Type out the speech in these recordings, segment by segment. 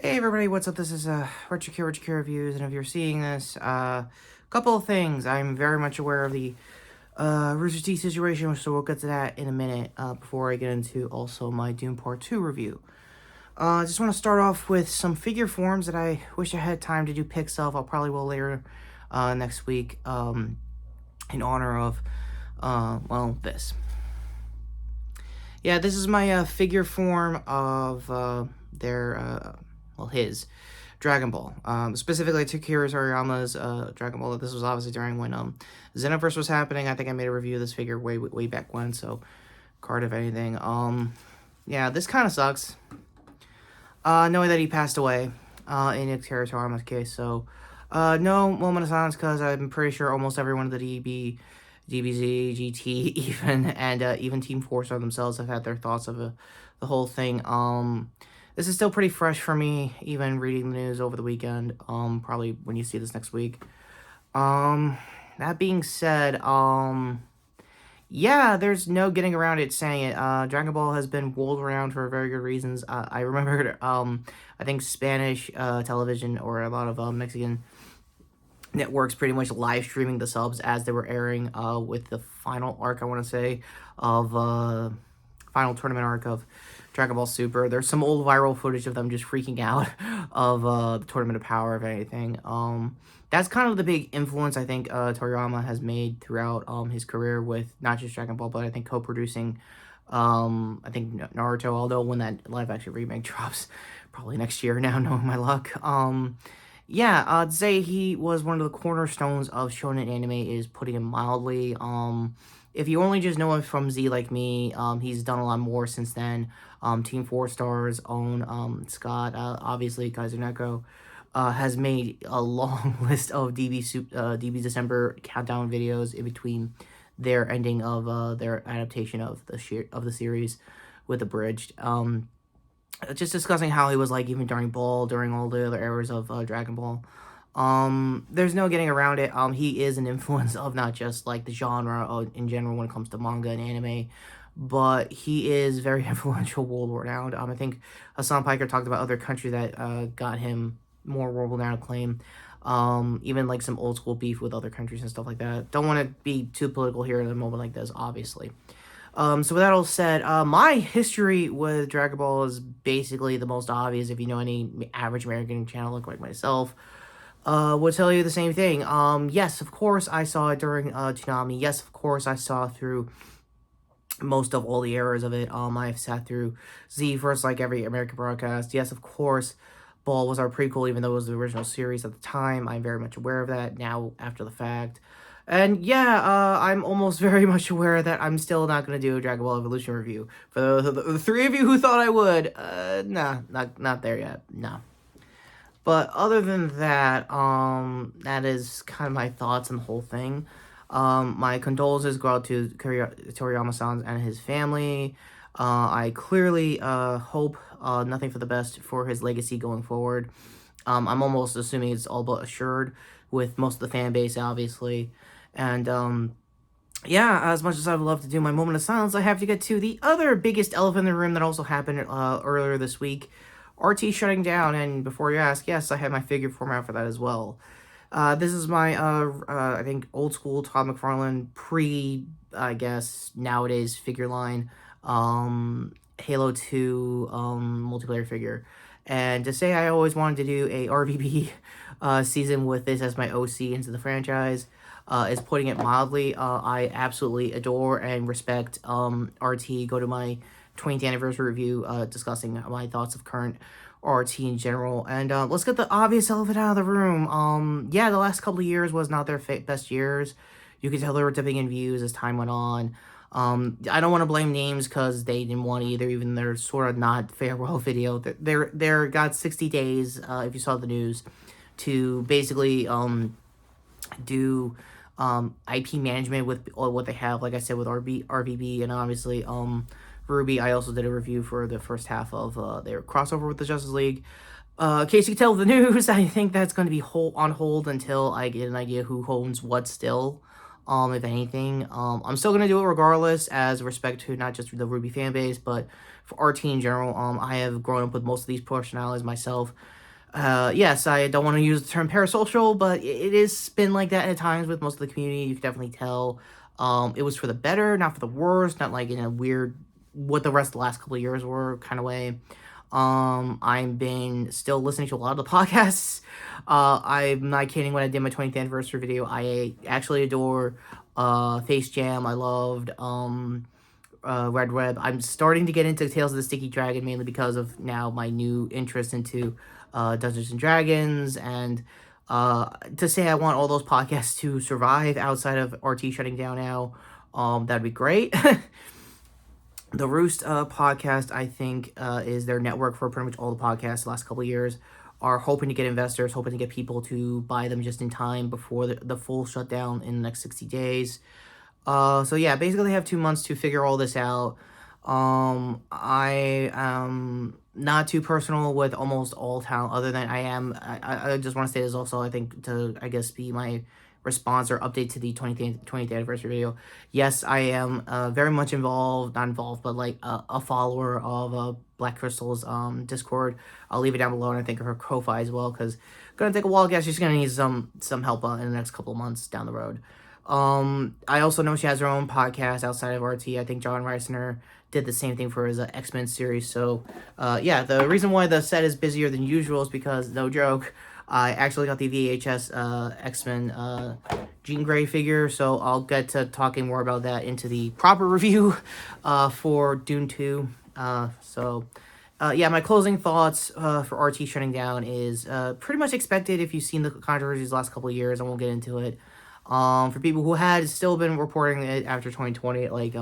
Hey everybody, what's up? This is Retrokid Reviews, and if you're seeing this, couple of things. I'm very much aware of the Rooster Teeth situation, so we'll get to that in a minute before I get into also my Dune Part 2 review. I just want to start off with some figure forms that I wish I had time to do pics of. I'll probably will later next week in honor of, well, this. Yeah, this is my figure form of his Dragon Ball. Specifically, I took Toriyama's Dragon Ball. This was obviously during when Xenoverse was happening. I think I made a review of this figure way back when, so card if anything. Yeah, this kind of sucks. Knowing that he passed away in Toriyama's case, so no moment of silence because I'm pretty sure almost everyone of the DBZ, GT, even Team 4-Star themselves have had their thoughts of the whole thing. This is still pretty fresh for me, even reading the news over the weekend, probably when you see this next week. That being said, yeah, there's no getting around it saying it. Dragon Ball has been rolled around for very good reasons. I remembered, I think Spanish television or a lot of Mexican networks pretty much live streaming the subs as they were airing with the final arc, I want to say, of final tournament arc of Dragon Ball Super. There's some old viral footage of them just freaking out of the Tournament of Power, if anything. That's kind of the big influence I think Toriyama has made throughout his career with not just Dragon Ball, but I think co-producing I think Naruto, although when that live action remake drops probably next year now, knowing my luck. Yeah, I'd say he was one of the cornerstones of shonen anime, is putting it mildly. If you only just know him from Z like me, he's done a lot more since then. Team 4-Star's own Scott, obviously Kaiser Neko, has made a long list of DB December countdown videos in between their ending of their adaptation of the series with Abridged. Just discussing how he was like even during Ball, during all the other eras of Dragon Ball. There's no getting around it. He is an influence of not just like the genre in general when it comes to manga and anime, but he is very influential world renowned. I think Hassan Piker talked about other countries that got him more world renowned acclaim. Even like some old school beef with other countries and stuff like that. Don't want to be too political here at a moment like this, obviously. So with that all said, my history with Dragon Ball is basically the most obvious. If you know any average American channel like myself, will tell you the same thing. Yes, of course I saw it during Toonami. Yes, of course I saw through most of all the eras of it. I've sat through Z first, like every American broadcast. Yes, of course, Ball was our prequel, even though it was the original series at the time. I'm very much aware of that now after the fact. And yeah, I'm almost very much aware that I'm still not going to do a Dragon Ball Evolution review. For the three of you who thought I would, nah, not there yet, no. But other than that, that is kind of my thoughts on the whole thing. My condolences go out to Toriyama-san and his family. I clearly hope nothing for the best for his legacy going forward. I'm almost assuming it's all but assured with most of the fan base, obviously. And, yeah, as much as I would love to do my moment of silence, I have to get to the other biggest elephant in the room that also happened earlier this week. RT shutting down, and before you ask, yes, I have my figure format for that as well. This is my, I think, old school Todd McFarlane I guess, nowadays figure line, Halo 2, multiplayer figure. And to say I always wanted to do a RVB, season with this as my OC into the franchise, is putting it mildly. I absolutely adore and respect, RT. Go to my 20th anniversary review, discussing my thoughts of current RT in general. And let's get the obvious elephant out of the room. Yeah, the last couple of years was not their best years. You could tell they were dipping in views as time went on. I don't want to blame names because they didn't want either, even their sort of not farewell video. They're got 60 days, if you saw the news, to basically do IP management with what they have, like I said, with RVB, and obviously Ruby. I also did a review for the first half of their crossover with the Justice League. In case you can tell the news, I think that's going to be on hold until I get an idea who owns what still. if anything. I'm still gonna do it regardless, as respect to not just the RWBY fan base, but for RT in general. I have grown up with most of these personalities myself. Yes, I don't want to use the term parasocial, but it has been like that at times with most of the community. You can definitely tell. It was for the better, not for the worse, not like in a weird, what the rest of the last couple of years were kind of way. I've been still listening to a lot of the podcasts. I'm not kidding. When I did my 20th anniversary video, I actually adore Face Jam. I loved Red Web. I'm starting to get into Tales of the Sticky Dragon, mainly because of now my new interest into Dungeons and Dragons, and to say I want all those podcasts to survive outside of RT shutting down now, that'd be great. The Roost podcast, I think, is their network for pretty much all the podcasts the last couple of years. Are hoping to get investors, hoping to get people to buy them just in time before the full shutdown in the next 60 days. So yeah, basically I have 2 months to figure all this out. I am not too personal with almost all talent, other than I just want to say this also, I think, to, I guess, be my response or update to the 20th anniversary video. Yes, I am very much involved, not involved, but like a follower of Black Crystal's Discord. I'll leave it down below, and I think her Ko-Fi as well, because gonna take a while. I guess she's gonna need some help in the next couple of months down the road. I also know she has her own podcast outside of RT. I think John Reisner did the same thing for his X-Men series. So, yeah, the reason why the set is busier than usual is because, no joke, I actually got the VHS X-Men Jean Grey figure, so I'll get to talking more about that into the proper review for Dune 2. Yeah, my closing thoughts for RT shutting down is pretty much expected if you've seen the controversies the last couple of years. I won't get into it. For people who had still been reporting it after 2020, like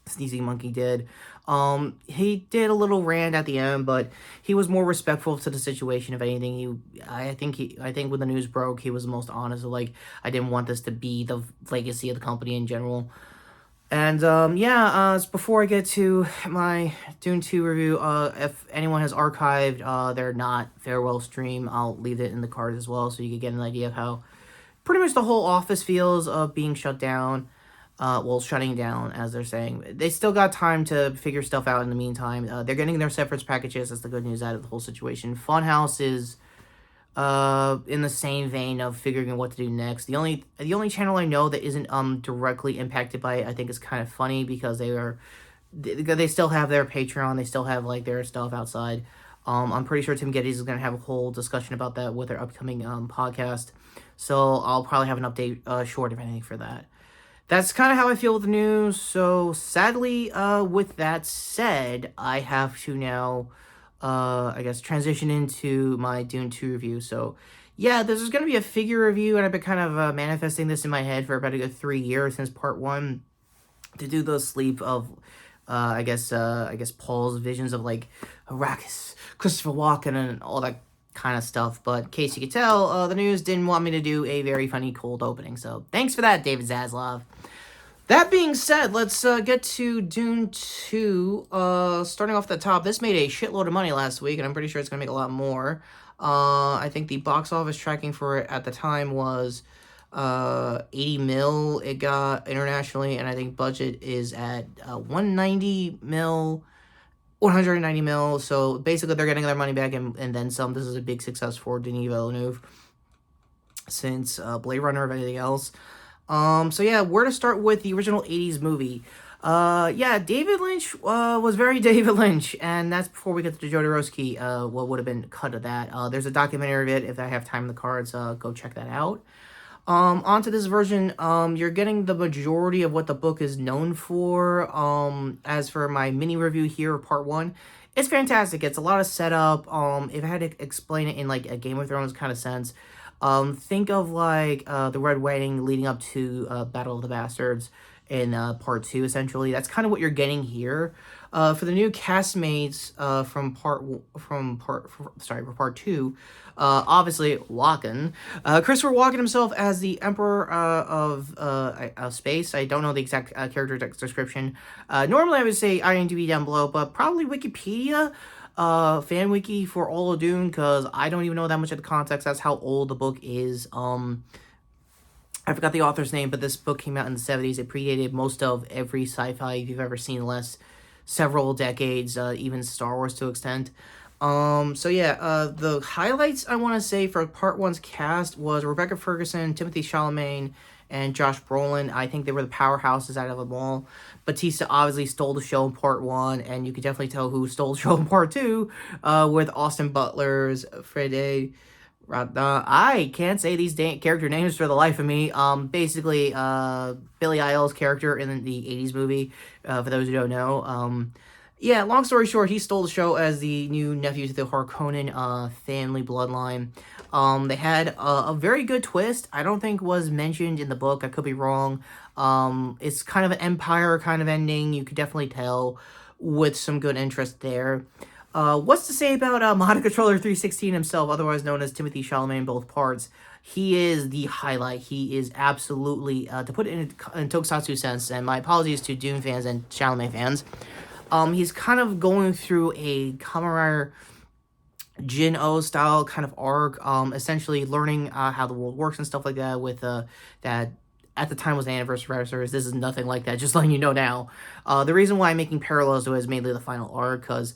Sneezy Monkey did, he did a little rant at the end, but he was more respectful to the situation. If anything, I think when the news broke, he was the most honest. Like, I didn't want this to be the legacy of the company in general. And before I get to my Dune 2 review, if anyone has archived their not farewell stream, I'll leave it in the cards as well, so you can get an idea of how pretty much the whole office feels of being shut down. Shutting down, as they're saying. They still got time to figure stuff out in the meantime. They're getting their severance packages. That's the good news out of the whole situation. Funhouse is in the same vein of figuring out what to do next. The only channel I know that isn't directly impacted by it, I think, is kind of funny, because they still have their Patreon. They still have like their stuff outside. I'm pretty sure Tim Geddes is going to have a whole discussion about that with their upcoming podcast. So I'll probably have an update short, if anything, for that. That's kind of how I feel with the news. So sadly, with that said, I have to now, I guess, transition into my Dune 2 review. So yeah, this is going to be a figure review, and I've been kind of manifesting this in my head for about a good 3 years since part 1, to do the sleep of, I guess Paul's visions of like Arrakis, Christopher Walken, and all that kind of stuff. But in case you could tell, the news didn't want me to do a very funny cold opening, so thanks for that, David Zaslav. That being said, let's get to Dune 2. Starting off the top, this made a shitload of money last week, and I'm pretty sure it's going to make a lot more. I think the box office tracking for it at the time was 80 mil it got internationally, and I think budget is at 190 mil, 190 mil, so basically they're getting their money back and then some. This is a big success for Denis Villeneuve since Blade Runner, if anything else. So yeah, where to start with the original 80s movie. David Lynch was very David Lynch, and that's before we get to Jodorowsky, what would have been cut of that. There's a documentary of it. If I have time in the cards, go check that out. Onto this version, you're getting the majority of what the book is known for. As for my mini review here, part 1, it's fantastic. It's a lot of setup. If I had to explain it in like a Game of Thrones kind of sense, think of like the Red Wedding leading up to Battle of the Bastards in part 2, essentially. That's kind of what you're getting here. For the new castmates for part 2, obviously Walken. Christopher Walken himself as the Emperor of Space. I don't know the exact character description. Normally I would say IMDb down below, but probably Wikipedia. Fan wiki for all of Dune, because I don't even know that much of the context. That's how old the book is. I forgot the author's name, but this book came out in the 70s. It predated most of every sci-fi you've ever seen in the last several decades, even Star Wars to an extent. So yeah, the highlights I want to say for part one's cast was Rebecca Ferguson, Timothy Chalamet, and Josh Brolin. I think they were the powerhouses out of them all. Batista obviously stole the show in part one, and you could definitely tell who stole the show in part two, with Austin Butler's Fede. I can't say these character names for the life of me. Basically, Billy Idol's character in the 80s movie, for those who don't know. Yeah, long story short, he stole the show as the new nephew to the Harkonnen family bloodline. They had a very good twist. I don't think was mentioned in the book. I could be wrong. It's kind of an Empire kind of ending. You could definitely tell with some good interest there. What's to say about Mod Controller 316 himself, otherwise known as Timothy Chalamet in both parts? He is the highlight. He is absolutely, to put it in tokusatsu sense, and my apologies to Dune fans and Chalamet fans, he's kind of going through a Kamen Rider Jin-O style kind of arc, essentially learning how the world works and stuff like that with that at the time was the anniversary series. This is nothing like that, just letting you know now. The reason why I'm making parallels to it is mainly the final arc, because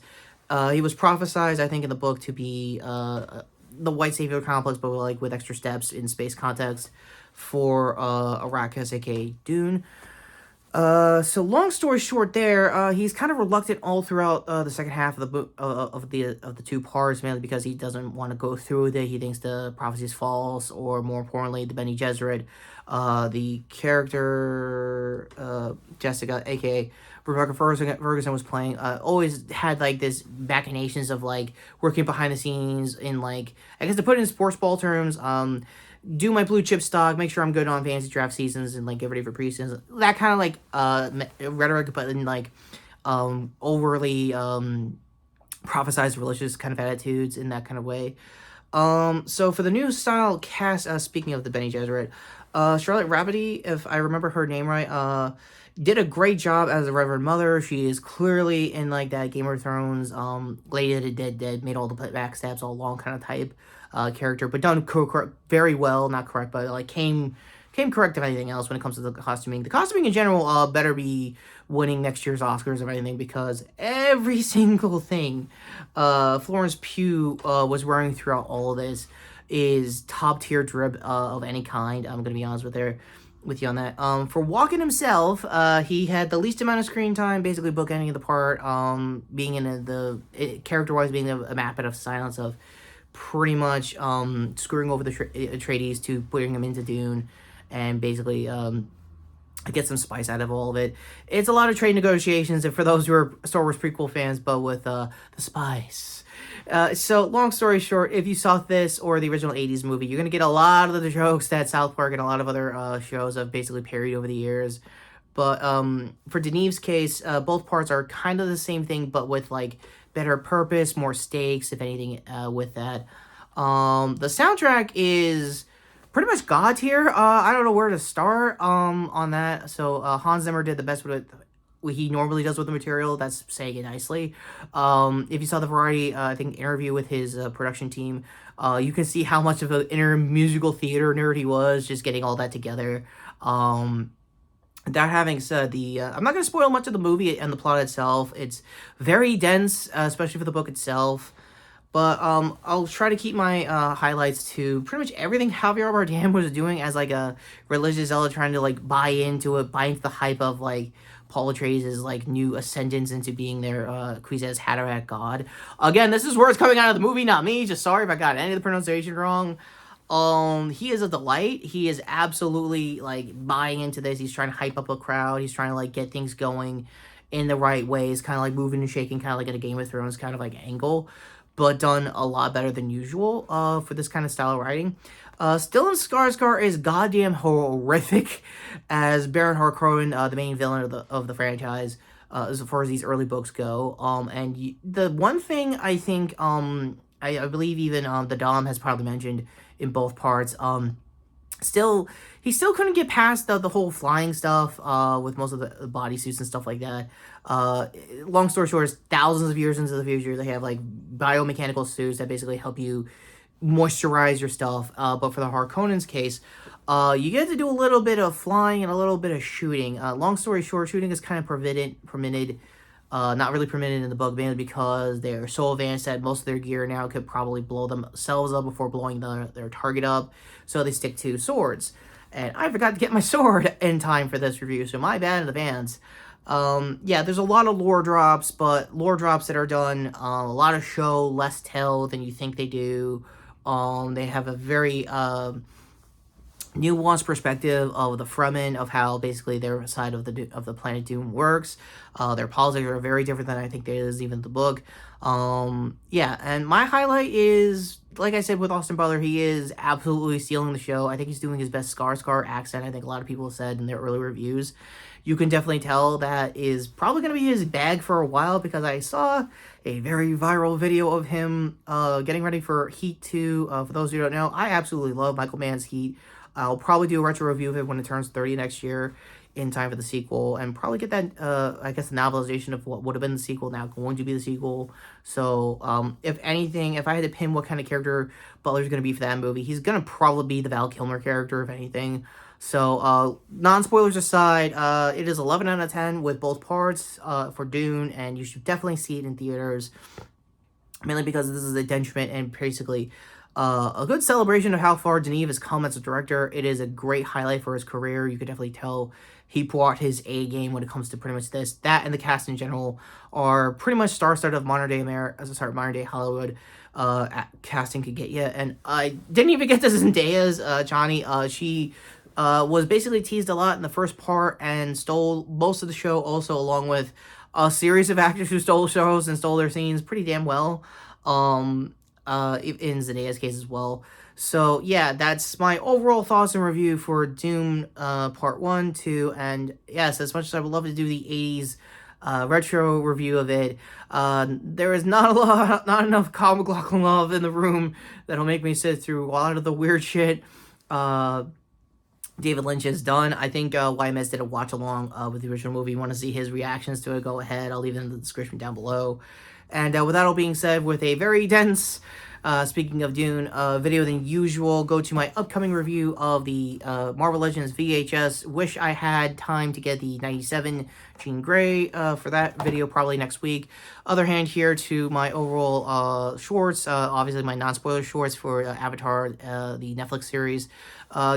he was prophesized, I think, in the book to be the white savior complex, but like with extra steps in space context for Arrakis, aka Dune. So long story short, there, he's kind of reluctant all throughout the second half of the book of the two parts, mainly because he doesn't want to go through with it. He thinks the prophecy is false, or more importantly, the Bene Gesserit, the character Jessica, aka Rebecca Ferguson was playing, always had like this machinations of like working behind the scenes in like, I guess to put it in sports ball terms, do my blue chip stock, make sure I'm good on fantasy draft seasons, and like get ready for preseasons. That kind of like rhetoric, but in like overly prophesized religious kind of attitudes in that kind of way. So for the new style cast, speaking of the Bene Gesserit, Charlotte Rapidy, if I remember her name right, did a great job as a Reverend Mother. She is clearly in like that Game of Thrones, Lady of the Dead, made all the backstabs all along kind of type character, but done very well. Not correct, but like came correct if anything else when it comes to the costuming. The costuming in general better be winning next year's Oscars or anything, because every single thing Florence Pugh was wearing throughout all of this is top tier drip of any kind. I'm gonna be honest with you on that. For Walken himself, he had the least amount of screen time, basically bookending the part, being in the character-wise being a map of silence of pretty much screwing over the Atreides to putting him into Dune, and basically get some spice out of all of it. It's a lot of trade negotiations, and for those who are Star Wars prequel fans, but with the spice. So long story short, if you saw this or the original 80s movie, you're going to get a lot of the jokes that South Park and a lot of other shows have basically parodied over the years. But for Denise's case, both parts are kind of the same thing, but with like better purpose, more stakes, if anything, with that. The soundtrack is pretty much god tier. I don't know where to start on that. So Hans Zimmer did the best with what he normally does with the material. That's saying it nicely. If you saw the Variety, I think, interview with his production team, you can see how much of an inner musical theater nerd he was, just getting all that together. That having said, I'm not going to spoil much of the movie and the plot itself. It's very dense, especially for the book itself. But I'll try to keep my highlights to pretty much everything Javier Bardem was doing as like a religious zealot, trying to like buy into the hype of like Paul Atreides' like new ascendance into being their Kwisatz Haderach god. Again, this is words coming out of the movie, not me. Just sorry if I got any of the pronunciation wrong. He is a delight. He is absolutely like buying into this. He's trying to hype up a crowd. He's trying to like get things going in the right ways, kind of like moving and shaking, kind of like in a Game of Thrones kind of like angle, but done a lot better than usual for this kind of style of writing. Stellan Skarsgård is goddamn horrific as Baron Harkonnen, the main villain of the franchise, as far as these early books go. And the one thing I think, I believe even the Dom has probably mentioned in both parts, he still couldn't get past the whole flying stuff with most of the bodysuits and stuff like that. Long story short, is thousands of years into the future, they have like biomechanical suits that basically help you moisturize your stuff. But for the Harkonnens case, You get to do a little bit of flying and a little bit of shooting. Long story short, shooting is kind of permitted, not really permitted in the bug mainly because they're so advanced that most of their gear now could probably blow themselves up before blowing their target up, so they stick to swords. And I forgot to get my sword in time for this review, so my bad in advance. Yeah, there's a lot of lore drops, but lore drops that are done, a lot of show, less tell than you think they do. They have a very, nuanced perspective of the Fremen, of how basically their side of the planet Dune works. Their politics are very different than I think there is even in the book. Yeah, and my highlight is, like I said with Austin Butler, he is absolutely stealing the show. I think he's doing his best Skarsgård accent. I think a lot of people said in their early reviews. You can definitely tell that is probably going to be his bag for a while, because I saw a very viral video of him getting ready for Heat 2. For those who don't know, I absolutely love Michael Mann's Heat. I'll probably do a retro review of it when it turns 30 next year, in time for the sequel, and probably get that, I guess, the novelization of what would have been the sequel now going to be the sequel. So, if anything, if I had to pin what kind of character Butler's going to be for that movie, he's going to probably be the Val Kilmer character, if anything. So, non-spoilers aside, it is 11 out of 10 with both parts for Dune, and you should definitely see it in theaters, mainly because this is a denouement and basically a good celebration of how far Denis has come as a director. It is a great highlight for his career. You could definitely tell he brought his A game when it comes to pretty much this. That and the cast in general are pretty much star-studded of modern day Hollywood casting could get you. And I didn't even get to Zendaya's Johnny. She was basically teased a lot in the first part and stole most of the show also, along with a series of actors who stole shows and stole their scenes pretty damn well. In Zendaya's case as well. So yeah, that's my overall thoughts and review for Dune part 1, 2, and yes, as much as I would love to do the 80s retro review of it, there is not enough Kyle MacLachlan love in the room that'll make me sit through a lot of the weird shit David Lynch has done. I think YMS did a watch along with the original movie. You want to see his reactions to it, go ahead. I'll leave it in the description down below. And with that all being said, with a very dense, speaking of Dune, video than usual, go to my upcoming review of the Marvel Legends VHS. Wish I had time to get the 97 Jean Grey for that video, probably next week. Other hand here to my overall shorts, obviously my non-spoiler shorts for Avatar, the Netflix series.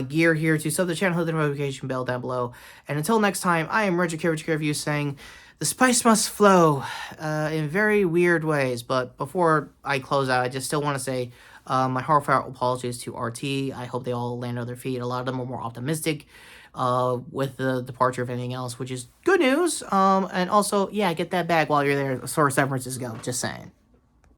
Gear here to sub the channel, hit the notification bell down below. And until next time, I am Retrokid Review saying, the spice must flow in very weird ways. But before I close out, I just still want to say my heartfelt apologies to RT. I hope they all land on their feet. A lot of them are more optimistic with the departure of anything else, which is good news. And also, yeah, get that bag while you're there. Source Severances go. Just saying.